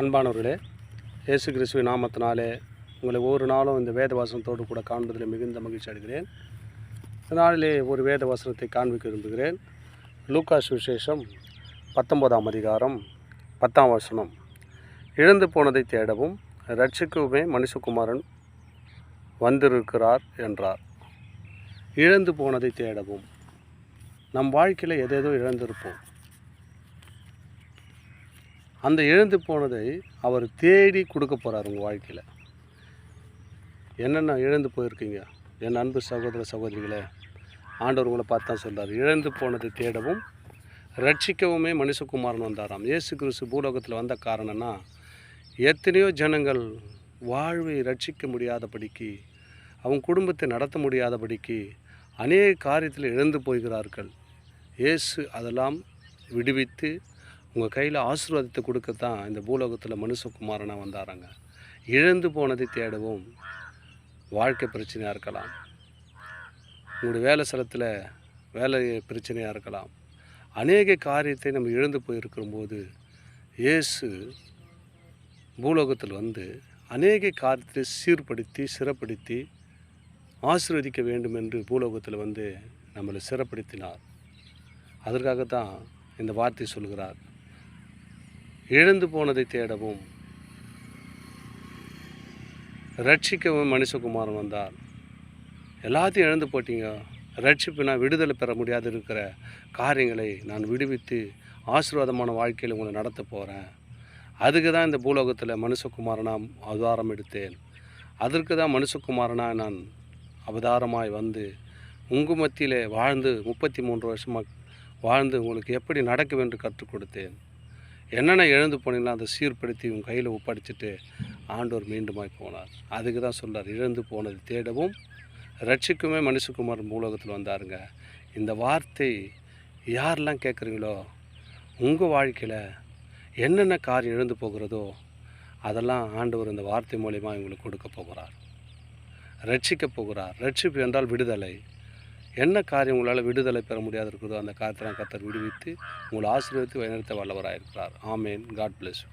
அன்பானவர்களே, இயேசு கிறிஸ்துவின் நாமத்தினாலே உங்களை ஒவ்வொரு நாளும் இந்த வேத வசனத்தோடு கூட காண்பதில் மிகுந்த மகிழ்ச்சி அடைகிறேன். இந்த நாளிலே ஒரு வேத வசனத்தை காண்பிக்க விரும்புகிறேன். லூக்கா சுவிசேஷம் 19ஆம் அதிகாரம் 10ஆம் வசனம். இழந்து போனதை தேடவும் இரட்சிக்கவுமே மனுஷகுமாரன் வந்திருக்கிறார் என்றார். இழந்து போனதை தேடவும். நம் வாழ்க்கையில் எதேதோ இழந்திருப்போம். அந்த இழந்து போனதை அவர் தேடி கொடுக்க போகிறார் உங்கள் வாழ்க்கையில். என்னென்ன இழந்து போயிருக்கீங்க என் அன்பு சகோதர சகோதரிகளே, ஆண்டவர் உங்களை பார்த்து தான் சொல்கிறார். இழந்து போனதை தேடவும் ரட்சிக்கவுமே மனுஷகுமாரன் வந்தாராம். இயேசு கிறிஸ்து பூலோகத்தில் வந்த காரணம்னா, எத்தனையோ ஜனங்கள் வாழ்வை ரட்சிக்க முடியாதபடிக்கு, அவங்க குடும்பத்தை நடத்த முடியாதபடிக்கு அநேக காரியத்தில் இழந்து போகிறார்கள். இயேசு அதெல்லாம் விடுவித்து உங்கள் கையில் ஆசீர்வாதத்தை கொடுக்கத்தான் இந்த பூலோகத்தில் மனுஷகுமாரனாக வந்தாராங்க. இழந்து போனதை தேடவும். வாழ்க்கை பிரச்சனையாக இருக்கலாம், உங்களுடைய வேலை ஸ்தலத்தில் வேலை பிரச்சனையாக இருக்கலாம். அநேக காரியத்தை நம்ம இழந்து போயிருக்கும்போது இயேசு பூலோகத்தில் வந்து அநேக காரியத்தை சீர்படுத்தி சிறப்படுத்தி ஆசீர்வதிக்க வேண்டும் என்று பூலோகத்தில் வந்து நம்மளை சிறப்படுத்தினார். அதற்காகத்தான் இந்த வார்த்தை சொல்கிறார். இழந்து போனதை தேடவும் ரட்சிக்கவும் மனுஷகுமாரன் வந்தார். எல்லாத்தையும் இழந்து போட்டீங்க, ரட்சிப்புனா விடுதலை பெற முடியாது இருக்கிற காரியங்களை நான் விடுவித்து ஆசீர்வாதமான வாழ்க்கையில் உங்களை நடத்த போகிறேன். அதுக்கு தான் இந்த பூலோகத்தில் மனுஷகுமாரனாக அவதாரம் எடுத்தேன். அதற்கு தான் மனுஷகுமாரனாக நான் அவதாரமாய் வந்து உங்கள் மத்தியில் வாழ்ந்து 33 வருஷமாக வாழ்ந்து உங்களுக்கு எப்படி நடக்க வேண்டும் கற்றுக் கொடுத்தேன். என்னென்ன இழந்து போனீங்களோ அதை சீர்படுத்தி உங்கள் கையில் ஒப்படைச்சிட்டு ஆண்டவர் மீண்டுமாய் போனார். அதுக்கு தான் சொல்கிறார், இழந்து போனது தேடவும் ரட்சிக்குமே மனுஷகுமாரன் பூலோகத்தில் வந்தாருங்க. இந்த வார்த்தை யாரெல்லாம் கேட்குறீங்களோ, உங்கள் வாழ்க்கையில் என்னென்ன காரியம் இழந்து போகிறதோ அதெல்லாம் ஆண்டவர் இந்த வார்த்தை மூலிமா உங்களுக்கு கொடுக்க போகிறார், ரட்சிக்க போகிறார். ரட்சிப்பு என்றால் விடுதலை. என்ன காரியம் உங்களால் விடுதலை பெற முடியாது இருக்குதோ அந்த காரியத்தை கர்த்தர் விடுவித்து உங்களை ஆசீர்வதித்து வழிநடத்த வல்லவராக இருக்கிறார். ஆமேன். God bless you.